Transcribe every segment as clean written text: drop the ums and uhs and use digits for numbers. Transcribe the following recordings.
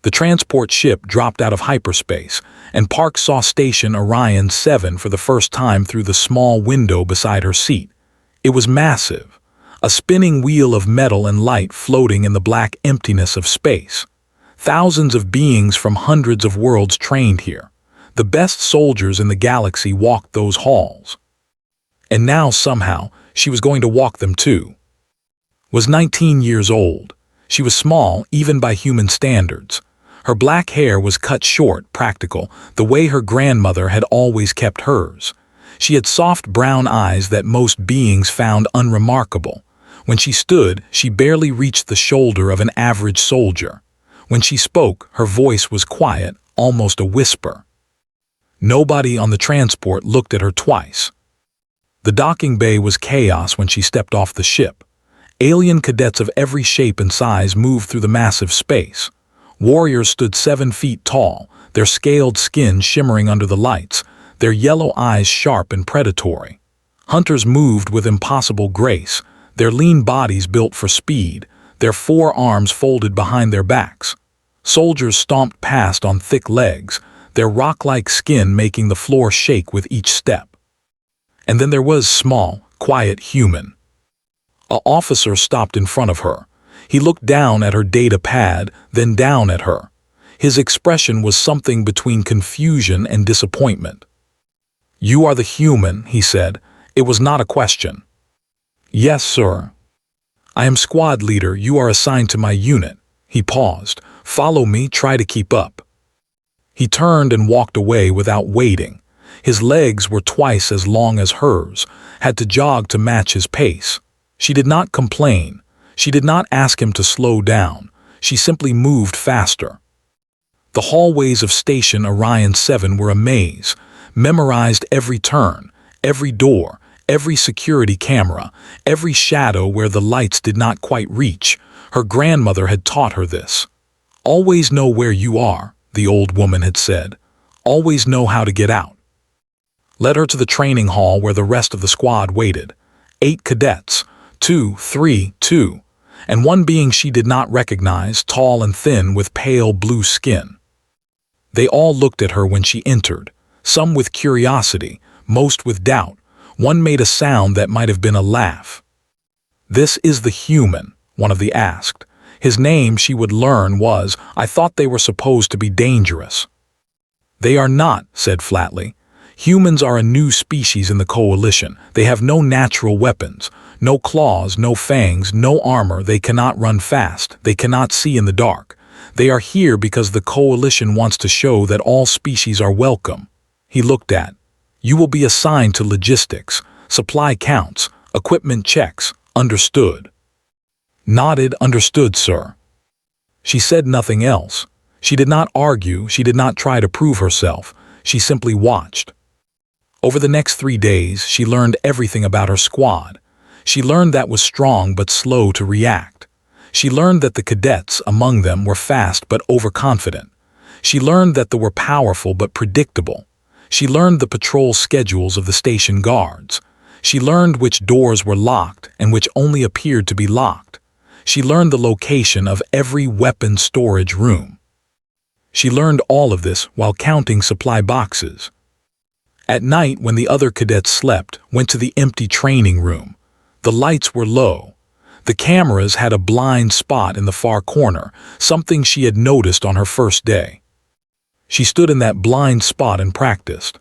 The transport ship dropped out of hyperspace, and Park saw Station Orion 7 for the first time through the small window beside her seat. It was massive, a spinning wheel of metal and light floating in the black emptiness of space. Thousands of beings from hundreds of worlds trained here. The best soldiers in the galaxy walked those halls. And now, somehow, she was going to walk them too. Was 19 years old. She was small, even by human standards. Her black hair was cut short, practical, the way her grandmother had always kept hers. She had soft brown eyes that most beings found unremarkable. When she stood, she barely reached the shoulder of an average soldier. When she spoke, her voice was quiet, almost a whisper. Nobody on the transport looked at her twice. The docking bay was chaos when she stepped off the ship. Alien cadets of every shape and size moved through the massive space. Warriors stood 7 feet tall, their scaled skin shimmering under the lights, their yellow eyes sharp and predatory. Hunters moved with impossible grace, their lean bodies built for speed, their forearms folded behind their backs. Soldiers stomped past on thick legs, their rock-like skin making the floor shake with each step. And then there was small, quiet human. An officer stopped in front of her. He looked down at her data pad, then down at her. His expression was something between confusion and disappointment. "You are the human," he said. It was not a question. "Yes, sir." "I am squad leader. You are assigned to my unit." He paused. "Follow me, try to keep up." He turned and walked away without waiting. His legs were twice as long as hers, had to jog to match his pace. She did not complain. She did not ask him to slow down. She simply moved faster. The hallways of Station Orion 7 were a maze, memorized every turn, every door, every security camera, every shadow where the lights did not quite reach. Her grandmother had taught her this. "Always know where you are," the old woman had said. "Always know how to get out." Led her to the training hall where the rest of the squad waited. 8 cadets, 2, 3, 2, and one being she did not recognize, tall and thin with pale blue skin. They all looked at her when she entered, some with curiosity, most with doubt. One made a sound that might have been a laugh. "This is the human," one of the asked. His name, she would learn, was, "I thought they were supposed to be dangerous." "They are not," said flatly. "Humans are a new species in the Coalition. They have no natural weapons, no claws, no fangs, no armor. They cannot run fast. They cannot see in the dark. They are here because the Coalition wants to show that all species are welcome." He looked at. "You will be assigned to logistics, supply counts, equipment checks. Understood?" Nodded. "Understood, sir." She said nothing else. She did not argue. She did not try to prove herself. She simply watched. Over the next 3 days, she learned everything about her squad. She learned that was strong but slow to react. She learned that the cadets among them were fast but overconfident. She learned that they were powerful but predictable. She learned the patrol schedules of the station guards. She learned which doors were locked and which only appeared to be locked. She learned the location of every weapon storage room. She learned all of this while counting supply boxes. At night, when the other cadets slept, went to the empty training room. The lights were low. The cameras had a blind spot in the far corner, something she had noticed on her first day. She stood in that blind spot and practiced.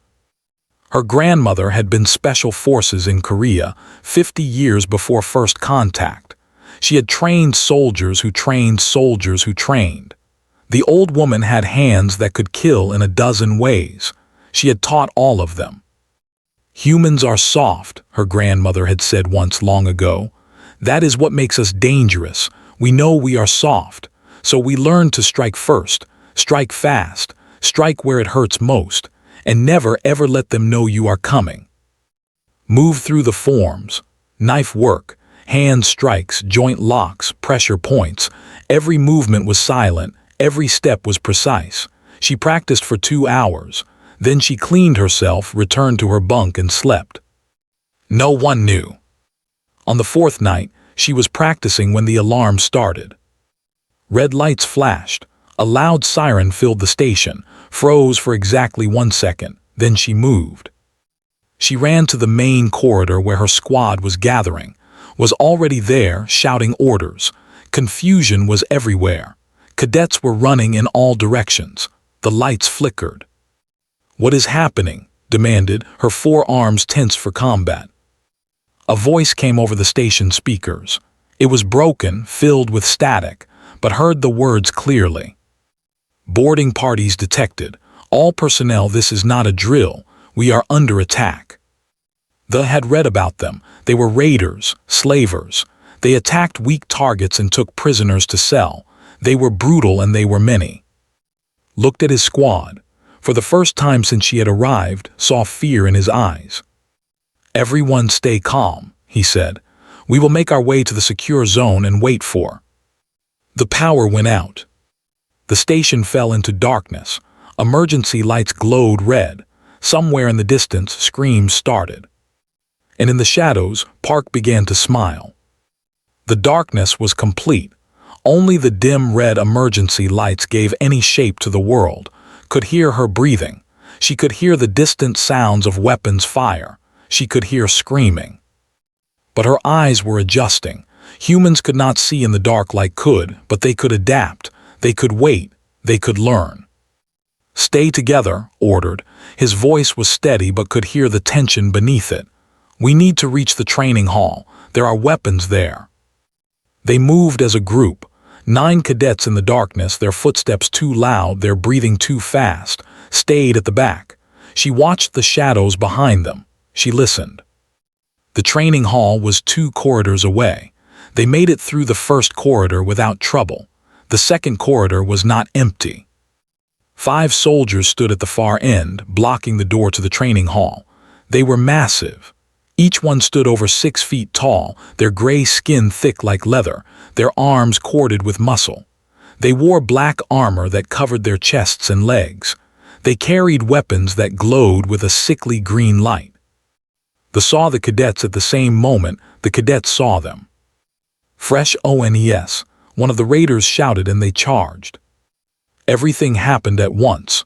Her grandmother had been Special Forces in Korea 50 years before first contact. She had trained soldiers who trained soldiers who trained. The old woman had hands that could kill in a dozen ways. She had taught all of them. "Humans are soft," her grandmother had said once long ago. "That is what makes us dangerous. We know we are soft, so we learn to strike first, strike fast, strike where it hurts most, and never ever let them know you are coming. Move through the forms, knife work, hand strikes, joint locks, pressure points. Every movement was silent, every step was precise. She practiced for 2 hours. Then she cleaned herself, returned to her bunk, and slept. No one knew. On the 4th night, she was practicing when the alarm started. Red lights flashed. A loud siren filled the station, froze for exactly 1 second, then she moved. She ran to the main corridor where her squad was gathering, was already there, shouting orders. Confusion was everywhere. Cadets were running in all directions. The lights flickered. "What is happening?" demanded, her forearms tense for combat. A voice came over the station speakers. It was broken, filled with static, but heard the words clearly. "Boarding parties detected. All personnel, this is not a drill. We are under attack." They had read about them. They were raiders, slavers. They attacked weak targets and took prisoners to sell. They were brutal and they were many. Looked at his squad. For the first time since she had arrived, saw fear in his eyes. "Everyone stay calm," he said. "We will make our way to the secure zone and wait for." The power went out. The station fell into darkness. Emergency lights glowed red. Somewhere in the distance, screams started. And in the shadows, Park began to smile. The darkness was complete. Only the dim red emergency lights gave any shape to the world. Could hear her breathing. She could hear the distant sounds of weapons fire. She could hear screaming. But her eyes were adjusting. Humans could not see in the dark like could, but they could adapt. They could wait. They could learn. "Stay together," ordered. His voice was steady but could hear the tension beneath it. "We need to reach the training hall. There are weapons there." They moved as a group. 9 cadets in the darkness, their footsteps too loud, their breathing too fast, stayed at the back. She watched the shadows behind them. She listened. The training hall was 2 corridors away. They made it through the first corridor without trouble. The second corridor was not empty. 5 soldiers stood at the far end, blocking the door to the training hall. They were massive. Each one stood over 6 feet tall, their gray skin thick like leather, their arms corded with muscle. They wore black armor that covered their chests and legs. They carried weapons that glowed with a sickly green light. They saw the cadets at the same moment. The cadets saw them. "Fresh ONES," one of the raiders shouted, and they charged. Everything happened at once.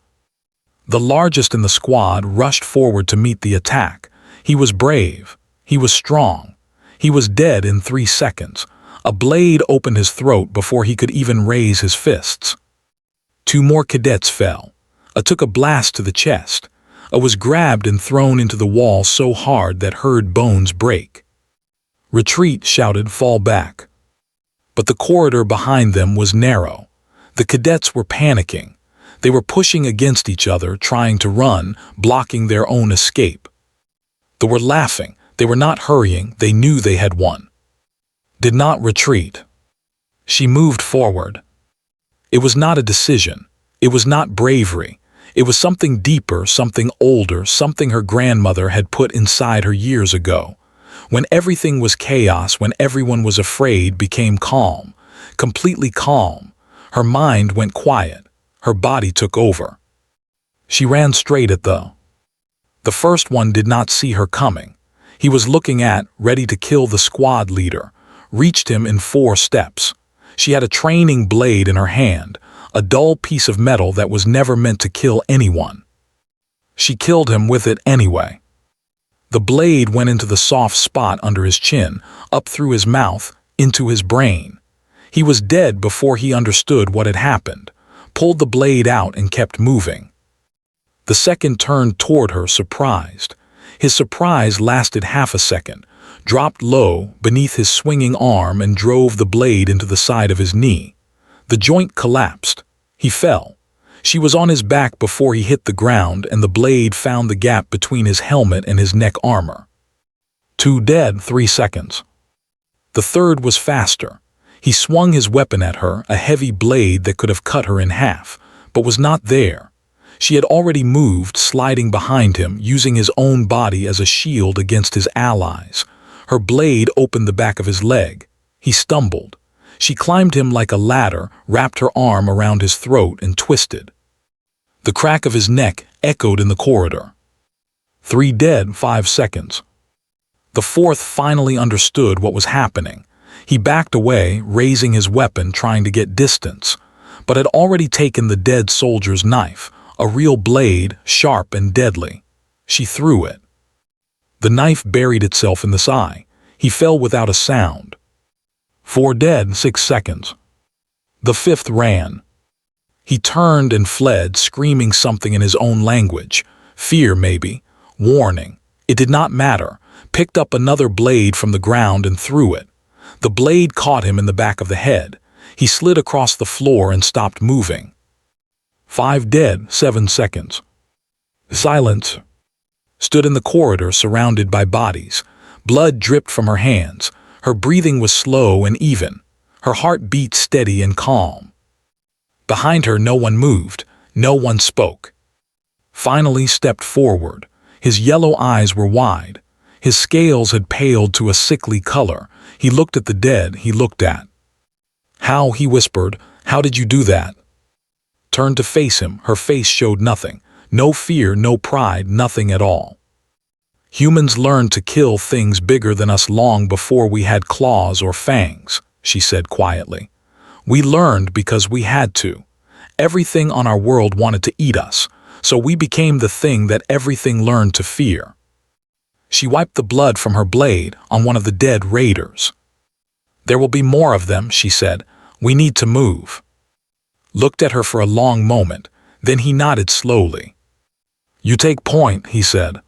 The largest in the squad rushed forward to meet the attack. He was brave. He was strong. He was dead in 3 seconds. A blade opened his throat before he could even raise his fists. 2 more cadets fell. A took a blast to the chest. A was grabbed and thrown into the wall so hard that heard bones break. "Retreat," shouted, "fall back." But the corridor behind them was narrow. The cadets were panicking. They were pushing against each other, trying to run, blocking their own escape. They were laughing. They were not hurrying. They knew they had won. Did not retreat. She moved forward. It was not a decision. It was not bravery. It was something deeper, something older, something her grandmother had put inside her years ago. When everything was chaos, when everyone was afraid, became calm, completely calm. Her mind went quiet. Her body took over. She ran straight at The first one did not see her coming. He was looking at, ready to kill the squad leader, reached him in 4 steps. She had a training blade in her hand, a dull piece of metal that was never meant to kill anyone. She killed him with it anyway. The blade went into the soft spot under his chin, up through his mouth, into his brain. He was dead before he understood what had happened, pulled the blade out and kept moving. The second turned toward her, surprised. His surprise lasted half a second, dropped low beneath his swinging arm and drove the blade into the side of his knee. The joint collapsed. He fell. She was on his back before he hit the ground, and the blade found the gap between his helmet and his neck armor. 2 dead, 3 seconds. The third was faster. He swung his weapon at her, a heavy blade that could have cut her in half, but was not there. She had already moved, sliding behind him, using his own body as a shield against his allies. Her blade opened the back of his leg. He stumbled. She climbed him like a ladder, wrapped her arm around his throat and twisted. The crack of his neck echoed in the corridor. 3 dead, 5 seconds. The fourth finally understood what was happening. He backed away, raising his weapon, trying to get distance. but had already taken the dead soldier's knife, a real blade, sharp and deadly. She threw it. The knife buried itself in the Sci. He fell without a sound. 4 dead, 6 seconds. The 5th ran. He turned and fled, screaming something in his own language. Fear, maybe. Warning. It did not matter. Picked up another blade from the ground and threw it. The blade caught him in the back of the head. He slid across the floor and stopped moving. 5 dead, 7 seconds. Silence. Stood in the corridor surrounded by bodies. Blood dripped from her hands. Her breathing was slow and even. Her heart beat steady and calm. Behind her no one moved. No one spoke. Finally stepped forward. His yellow eyes were wide. His scales had paled to a sickly color. He looked at the dead he looked at. How, he whispered, how did you do that? Turned to face him. Her face showed nothing. No fear, no pride, nothing at all. Humans learned to kill things bigger than us long before we had claws or fangs, she said quietly. We learned because we had to. Everything on our world wanted to eat us, so we became the thing that everything learned to fear. She wiped the blood from her blade on one of the dead raiders. There will be more of them, she said. We need to move. Looked at her for a long moment, then he nodded slowly. You take point, he said.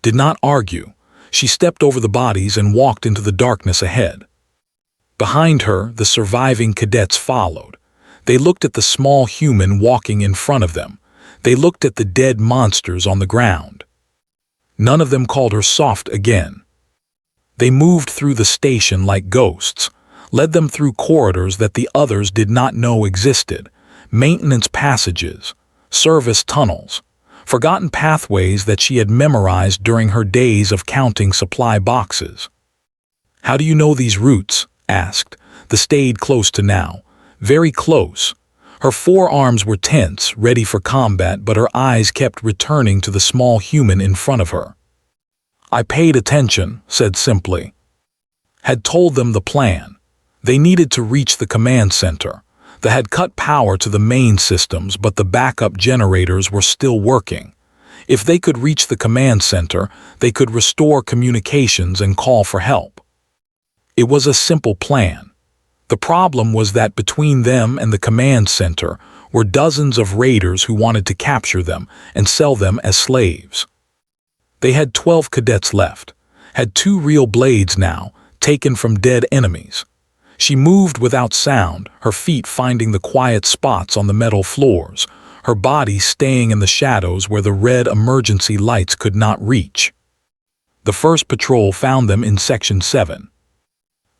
Did not argue. She stepped over the bodies and walked into the darkness ahead. Behind her, the surviving cadets followed. They looked at the small human walking in front of them. They looked at the dead monsters on the ground. None of them called her soft again. They moved through the station like ghosts, led them through corridors that the others did not know existed, maintenance passages, service tunnels, forgotten pathways that she had memorized during her days of counting supply boxes. How do you know these routes? Asked. They stayed close to now, very close. Her forearms were tense, ready for combat, but her eyes kept returning to the small human in front of her. I paid attention, said simply. Had told them the plan. They needed to reach the command center. They had cut power to the main systems, but the backup generators were still working. If they could reach the command center, they could restore communications and call for help. It was a simple plan. The problem was that between them and the command center were dozens of raiders who wanted to capture them and sell them as slaves. They had 12 cadets left, had 2 real blades now, taken from dead enemies. She moved without sound, her feet finding the quiet spots on the metal floors, her body staying in the shadows where the red emergency lights could not reach. The first patrol found them in Section 7.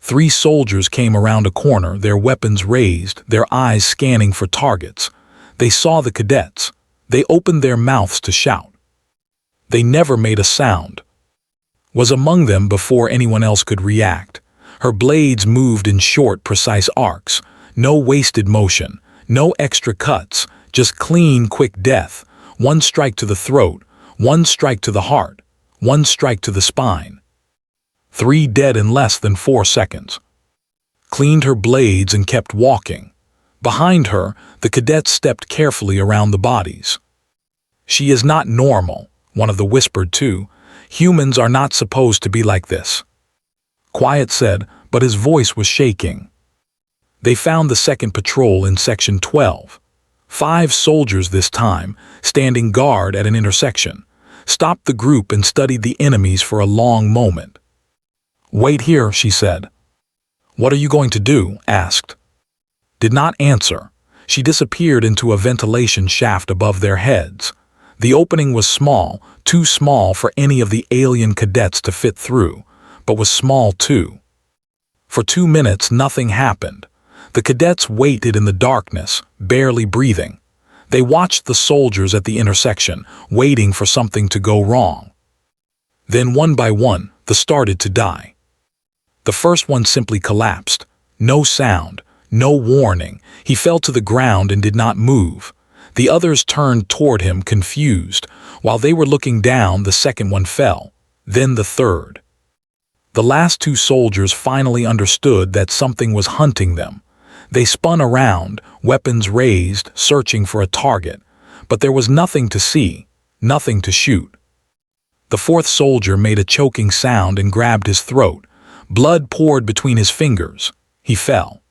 3 soldiers came around a corner, their weapons raised, their eyes scanning for targets. They saw the cadets. They opened their mouths to shout. They never made a sound. Was among them before anyone else could react. Her blades moved in short, precise arcs. No wasted motion, no extra cuts, just clean, quick death. 1 strike to the throat, 1 strike to the heart, 1 strike to the spine. 3 dead in less than 4 seconds. Cleaned her blades and kept walking. Behind her, the cadets stepped carefully around the bodies. She is not normal, one of them whispered too. Humans are not supposed to be like this. Quiet said, but his voice was shaking. They found the second patrol in Section 12. 5 soldiers this time, standing guard at an intersection. Stopped the group and studied the enemies for a long moment. Wait here, she said. What are you going to do? Asked. Did not answer. She disappeared into a ventilation shaft above their heads. The opening was small, too small for any of the alien cadets to fit through, but was small too. For 2 minutes nothing happened. The cadets waited in the darkness, barely breathing. They watched the soldiers at the intersection, waiting for something to go wrong. Then one by one, they started to die. The first one simply collapsed. No sound, no warning. He fell to the ground and did not move. The others turned toward him, confused. While they were looking down, the second one fell. Then the third. The last 2 soldiers finally understood that something was hunting them. They spun around, weapons raised, searching for a target, but there was nothing to see, nothing to shoot. The fourth soldier made a choking sound and grabbed his throat. Blood poured between his fingers. He fell.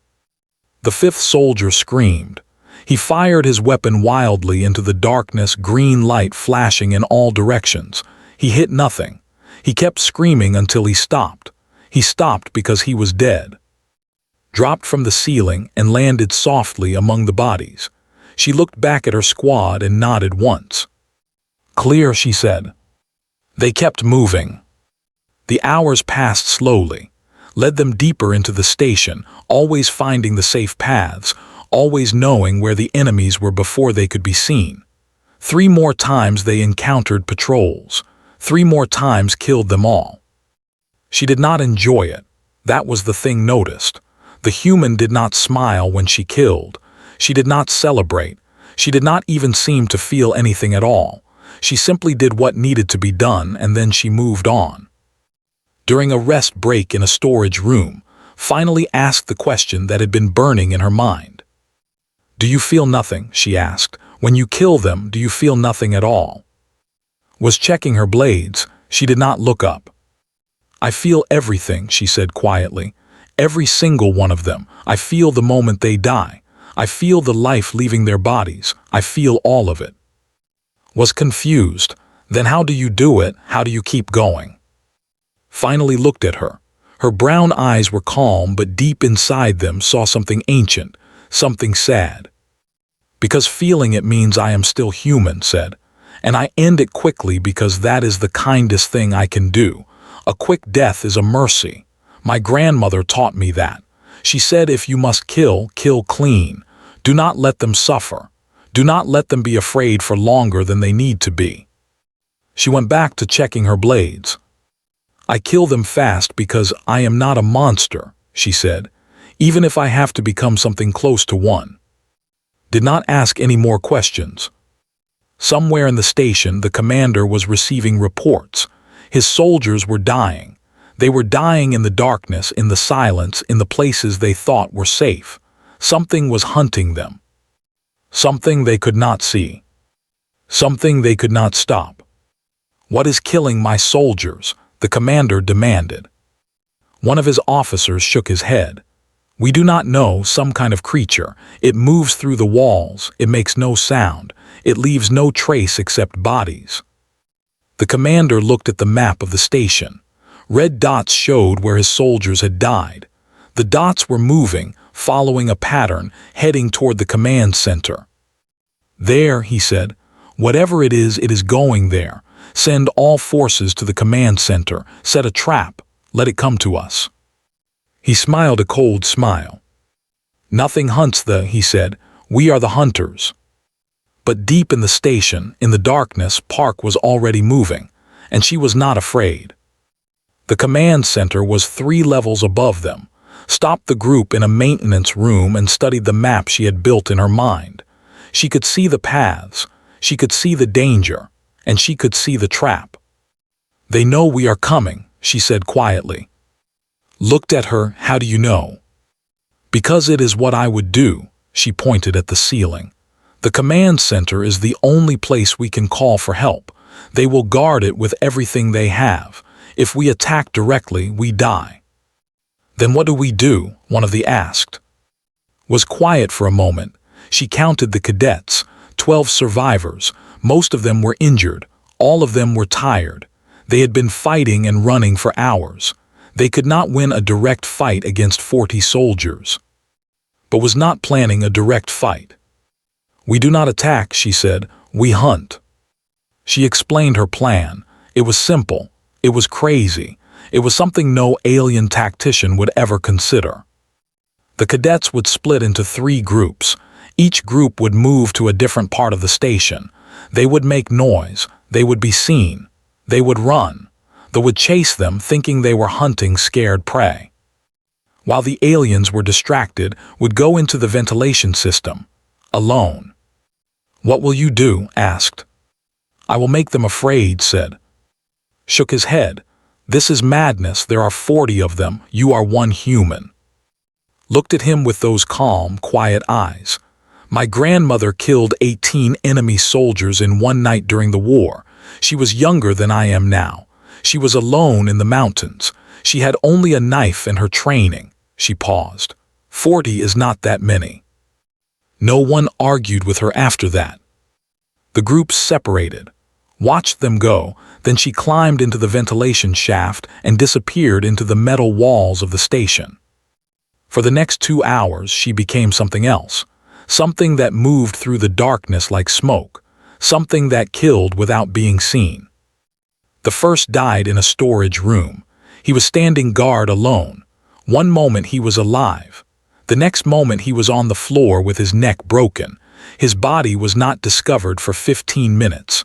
The fifth soldier screamed. He fired his weapon wildly into the darkness, green light flashing in all directions. He hit nothing. He kept screaming until he stopped. He stopped because he was dead. Dropped from the ceiling and landed softly among the bodies. She looked back at her squad and nodded once. "Clear," she said. They kept moving. The hours passed slowly, led them deeper into the station, always finding the safe paths, always knowing where the enemies were before they could be seen. 3 more times they encountered patrols. 3 more times killed them all. She did not enjoy it. That was the thing noticed. The human did not smile when she killed. She did not celebrate. She did not even seem to feel anything at all. She simply did what needed to be done, and then she moved on. During a rest break in a storage room, finally asked the question that had been burning in her mind. "Do you feel nothing?" she asked. "When you kill them, do you feel nothing at all?" Was checking her blades. She did not look up. "I feel everything," she said quietly. "Every single one of them. I feel the moment they die. I feel the life leaving their bodies. I feel all of it." Was confused. Then how do you do it? How do you keep going? Finally looked at her. Her brown eyes were calm, but deep inside them saw something ancient, something sad. "Because feeling it means I am still human," said. "And I end it quickly because that is the kindest thing I can do. A quick death is a mercy. My grandmother taught me that. She said if you must kill, kill clean. Do not let them suffer. Do not let them be afraid for longer than they need to be." She went back to checking her blades. "I kill them fast because I am not a monster," she said, "even if I have to become something close to one." Did not ask any more questions. Somewhere in the station, the commander was receiving reports. His soldiers were dying. They were dying in the darkness, in the silence, in the places they thought were safe. Something was hunting them. Something they could not see. Something they could not stop. "What is killing my soldiers?" the commander demanded. One of his officers shook his head. "We do not know, some kind of creature. It moves through the walls, it makes no sound, it leaves no trace except bodies." The commander looked at the map of the station. Red dots showed where his soldiers had died. The dots were moving, following a pattern, heading toward the command center. "There," he said. "Whatever it is going there. Send all forces to the command center. Set a trap. Let it come to us." He smiled a cold smile. "Nothing hunts he said. "We are the hunters." But deep in the station, in the darkness, Park was already moving, and she was not afraid. The command center was 3 levels above them. Stopped the group in a maintenance room and studied the map she had built in her mind. She could see the paths, she could see the danger, and she could see the trap. "They know we are coming," she said quietly. Looked at her. "How do you know?" "Because it is what I would do," she pointed at the ceiling. "The command center is the only place we can call for help. They will guard it with everything they have. If we attack directly, we die." "Then what do we do?" one of the asked. Was quiet for a moment. She counted the cadets, 12 survivors. Most of them were injured. All of them were tired. They had been fighting and running for hours. They could not win a direct fight against 40 soldiers. But was not planning a direct fight. "We do not attack," she said. "We hunt." She explained her plan. It was simple. It was crazy. It was something no alien tactician would ever consider. The cadets would split into 3 groups. Each group would move to a different part of the station. They would make noise. They would be seen. They would run. They would chase them, thinking they were hunting scared prey. While the aliens were distracted, would go into the ventilation system. Alone. "What will you do?" asked. "I will make them afraid," said. Shook his head. "This is madness. There are 40 of them. You are one human." looked at him with those calm, quiet eyes. My grandmother killed 18 enemy soldiers in one night during the war. She was younger than I am now. She was alone in the mountains. She had only a knife and her training. She paused. 40 is not that many. No one argued with her after that. The group separated, watched them go, then she climbed into the ventilation shaft and disappeared into the metal walls of the station. For the next 2 hours, she became something else, something that moved through the darkness like smoke, something that killed without being seen. The first died in a storage room. He was standing guard alone. One moment he was alive. The next moment he was on the floor with his neck broken. His body was not discovered for 15 minutes.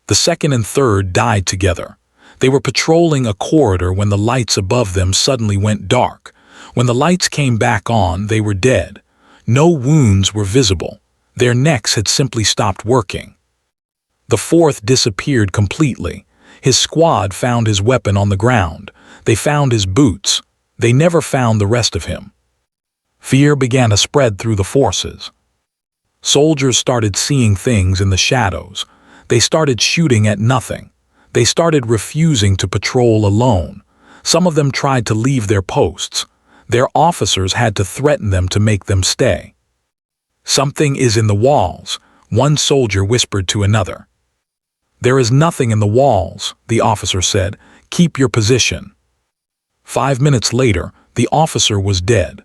The second and third died together. They were patrolling a corridor when the lights above them suddenly went dark. When the lights came back on, they were dead. No wounds were visible. Their necks had simply stopped working. The fourth disappeared completely. His squad found his weapon on the ground. They found his boots. They never found the rest of him. Fear began to spread through the forces. Soldiers started seeing things in the shadows. They started shooting at nothing. They started refusing to patrol alone. Some of them tried to leave their posts. Their officers had to threaten them to make them stay. "Something is in the walls," one soldier whispered to another. "There is nothing in the walls," the officer said. "Keep your position." 5 minutes later, the officer was dead.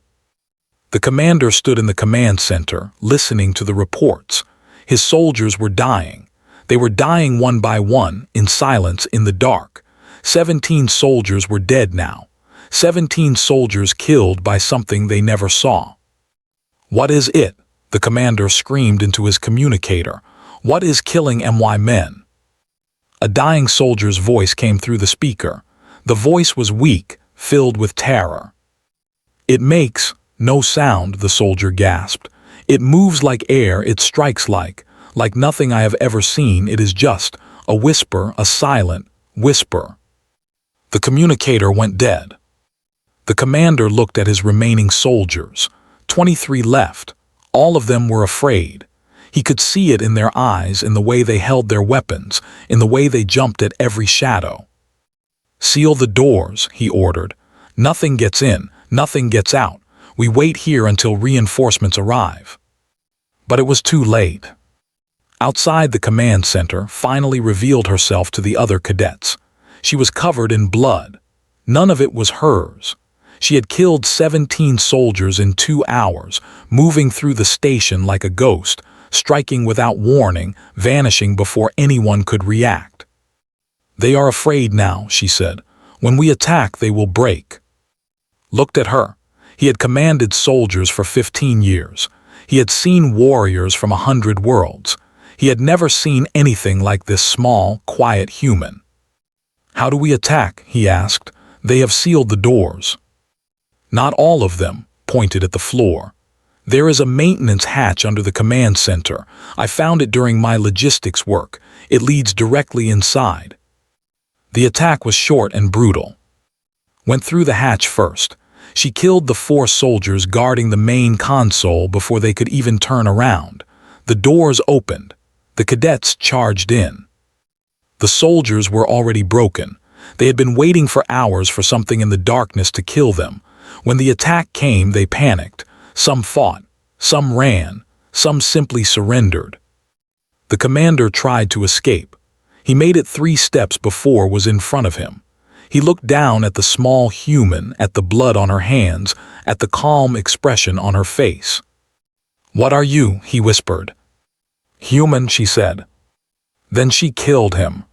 The commander stood in the command center, listening to the reports. His soldiers were dying. They were dying one by one, in silence, in the dark. 17 soldiers were dead now. 17 soldiers killed by something they never saw. "What is it?" the commander screamed into his communicator. "What is killing my men?" A dying soldier's voice came through the speaker. The voice was weak, filled with terror. "It makes no sound," the soldier gasped. "It moves like air, it strikes like nothing I have ever seen. It is just a whisper, a silent whisper." The communicator went dead. The commander looked at his remaining soldiers. 23 left. All of them were afraid. He could see it in their eyes, in the way they held their weapons, in the way they jumped at every shadow. "Seal the doors," he ordered. "Nothing gets in, nothing gets out. We wait here until reinforcements arrive." But it was too late. Outside the command center finally revealed herself to the other cadets. She was covered in blood. None of it was hers. She had killed 17 soldiers in 2 hours, moving through the station like a ghost, striking without warning, vanishing before anyone could react. "They are afraid now," she said. "When we attack, they will break." Looked at her. He had commanded soldiers for 15 years. He had seen warriors from 100 worlds. He had never seen anything like this small, quiet human. "How do we attack?" he asked. "They have sealed the doors." "Not all of them," pointed at the floor. "There is a maintenance hatch under the command center. I found it during my logistics work. It leads directly inside." The attack was short and brutal. Went through the hatch first. She killed the 4 soldiers guarding the main console before they could even turn around. The doors opened. The cadets charged in. The soldiers were already broken. They had been waiting for hours for something in the darkness to kill them. When the attack came, they panicked. Some fought, some ran, some simply surrendered. The commander tried to escape. He made it 3 steps before was in front of him. He looked down at the small human, at the blood on her hands, at the calm expression on her face. "What are you?" he whispered. "Human," she said. Then she killed him.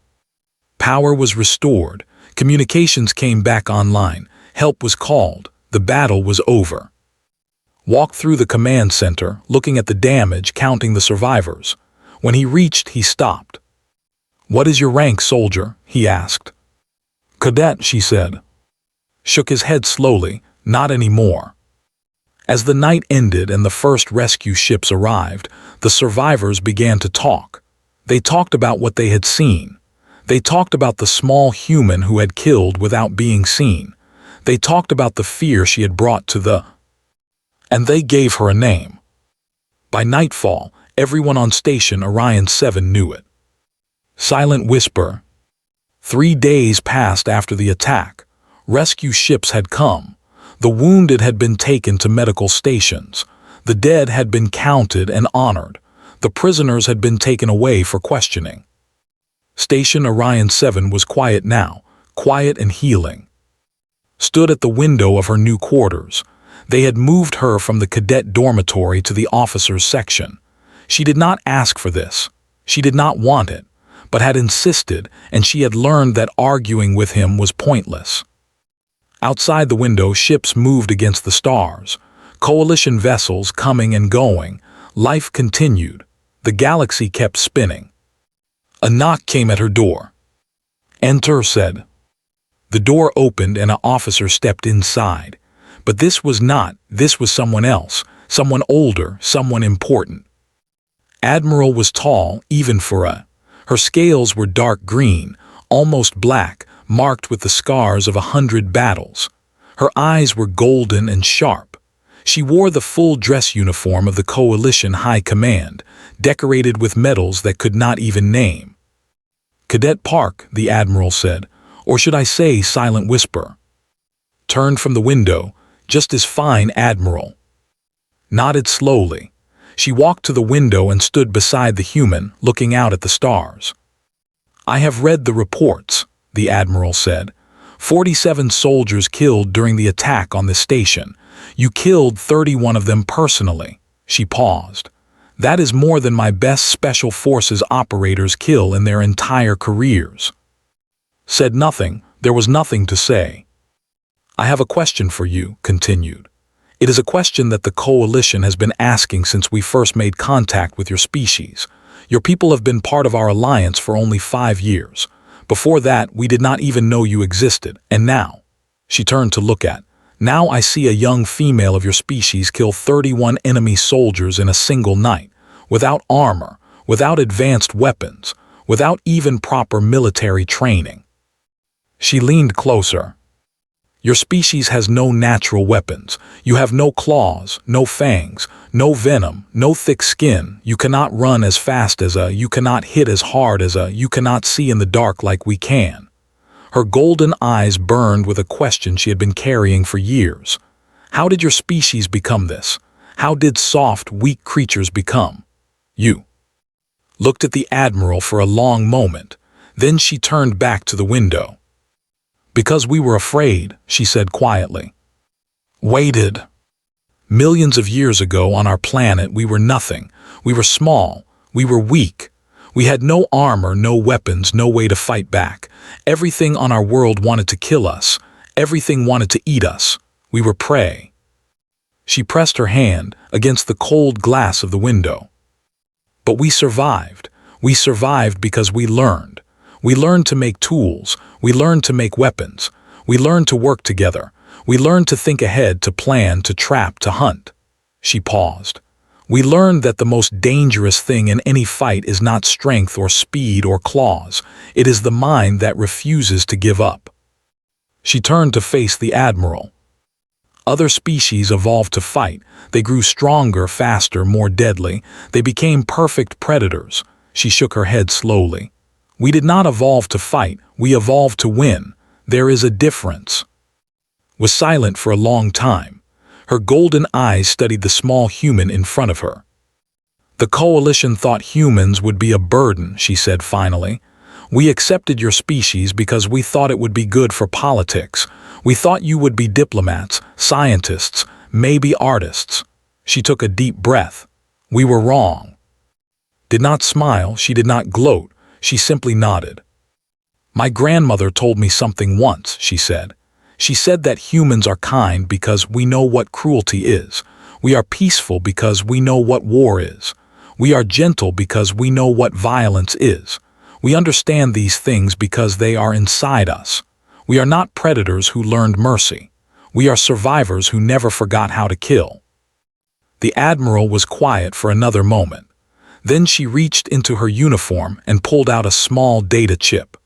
Power was restored. Communications came back online. Help was called. The battle was over. Walked through the command center, looking at the damage, counting the survivors. When he reached, he stopped. "What is your rank, soldier?" he asked. "Cadet," she said. Shook his head slowly. "Not anymore." As the night ended and the first rescue ships arrived, the survivors began to talk. They talked about what they had seen. They talked about the small human who had killed without being seen. They talked about the fear she had brought to the And they gave her a name. By nightfall, everyone on Station Orion 7 knew it. Silent Whisper. 3 days passed after the attack. Rescue ships had come. The wounded had been taken to medical stations. The dead had been counted and honored. The prisoners had been taken away for questioning. Station Orion 7 was quiet now, quiet and healing. Stood at the window of her new quarters. They had moved her from the cadet dormitory to the officers' section. She did not ask for this. She did not want it, but had insisted, and she had learned that arguing with him was pointless. Outside the window, ships moved against the stars. Coalition vessels coming and going. Life continued. The galaxy kept spinning. A knock came at her door. "Enter," said. The door opened and an officer stepped inside. But this was someone else, someone older, someone important. Admiral was tall, even for her scales were dark green, almost black, marked with the scars of 100 battles. Her eyes were golden and sharp. She wore the full dress uniform of the Coalition High Command, decorated with medals that could not even name. "Cadet Park," the Admiral said, "or should I say Silent Whisper?" Turned from the window, "Just as fine, Admiral." Nodded slowly. She walked to the window and stood beside the human, looking out at the stars. "I have read the reports," the Admiral said. 47 soldiers killed during the attack on this station. You killed 31 of them personally." She paused. "That is more than my best Special Forces operators kill in their entire careers." Said nothing. There was nothing to say. "I have a question for you," continued. "It is a question that the Coalition has been asking since we first made contact with your species. Your people have been part of our alliance for only 5 years. Before that, we did not even know you existed, and now—" She turned to look at. "Now I see a young female of your species kill 31 enemy soldiers in a single night, without armor, without advanced weapons, without even proper military training." She leaned closer. "Your species has no natural weapons. You have no claws, no fangs, no venom, no thick skin. You cannot run as fast as you cannot hit as hard as you cannot see in the dark like we can." Her golden eyes burned with a question she had been carrying for years. How did your species become this? How did soft, weak creatures become? You looked at the Admiral for a long moment. Then she turned back to the window. "Because we were afraid," she said quietly. "Waited. Millions of years ago on our planet we were nothing. We were small. We were weak. We had no armor, no weapons, no way to fight back. Everything on our world wanted to kill us. Everything wanted to eat us. We were prey." She pressed her hand against the cold glass of the window. "But we survived. We survived because we learned. We learned to make tools. We learned to make weapons. We learned to work together. We learned to think ahead, to plan, to trap, to hunt." She paused. "We learned that the most dangerous thing in any fight is not strength or speed or claws. It is the mind that refuses to give up." She turned to face the Admiral. "Other species evolved to fight. They grew stronger, faster, more deadly. They became perfect predators." She shook her head slowly. "We did not evolve to fight. We evolved to win. There is a difference." Was silent for a long time. Her golden eyes studied the small human in front of her. "The Coalition thought humans would be a burden," she said finally. "We accepted your species because we thought it would be good for politics. We thought you would be diplomats, scientists, maybe artists." She took a deep breath. "We were wrong." Did not smile, she did not gloat, she simply nodded. "My grandmother told me something once," she said. "She said that humans are kind because we know what cruelty is. We are peaceful because we know what war is. We are gentle because we know what violence is. We understand these things because they are inside us. We are not predators who learned mercy. We are survivors who never forgot how to kill." The Admiral was quiet for another moment. Then she reached into her uniform and pulled out a small data chip.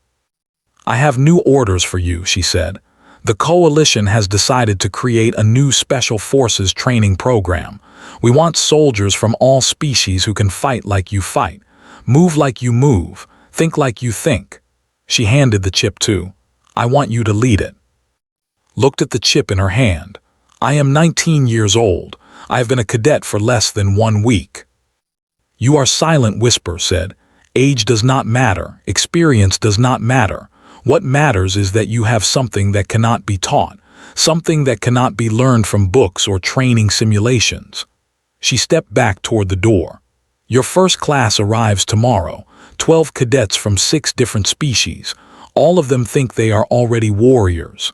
"I have new orders for you," she said. The coalition has decided to create a new special forces training program. We want soldiers from all species who can fight like you fight, move like you move, think like you think. She handed the chip to. I want you to lead it. Looked at the chip in her hand. I am 19 years old. I have been a cadet for less than 1 week. You are silent, Whisper said. Age does not matter. Experience does not matter. What matters is that you have something that cannot be taught, something that cannot be learned from books or training simulations. She stepped back toward the door. Your first class arrives tomorrow. 12 cadets from 6 different species. All of them think they are already warriors.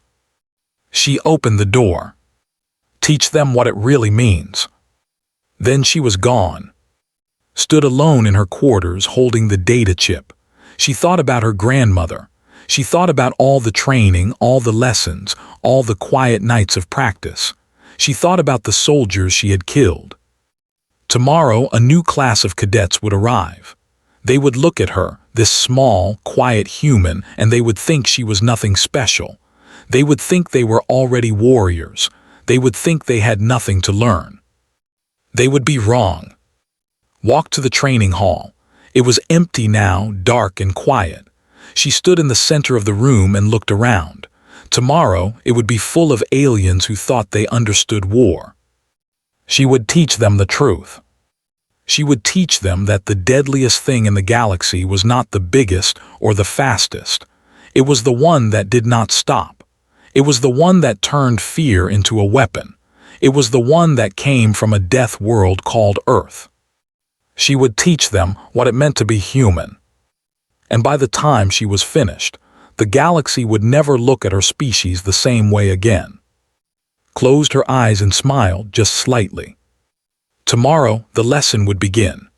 She opened the door. Teach them what it really means. Then she was gone. Stood alone in her quarters holding the data chip. She thought about her grandmother. She thought about all the training, all the lessons, all the quiet nights of practice. She thought about the soldiers she had killed. Tomorrow, a new class of cadets would arrive. They would look at her, this small, quiet human, and they would think she was nothing special. They would think they were already warriors. They would think they had nothing to learn. They would be wrong. Walked to the training hall. It was empty now, dark and quiet. She stood in the center of the room and looked around. Tomorrow, it would be full of aliens who thought they understood war. She would teach them the truth. She would teach them that the deadliest thing in the galaxy was not the biggest or the fastest. It was the one that did not stop. It was the one that turned fear into a weapon. It was the one that came from a death world called Earth. She would teach them what it meant to be human. And by the time she was finished, the galaxy would never look at her species the same way again. Closed her eyes and smiled just slightly. Tomorrow, the lesson would begin.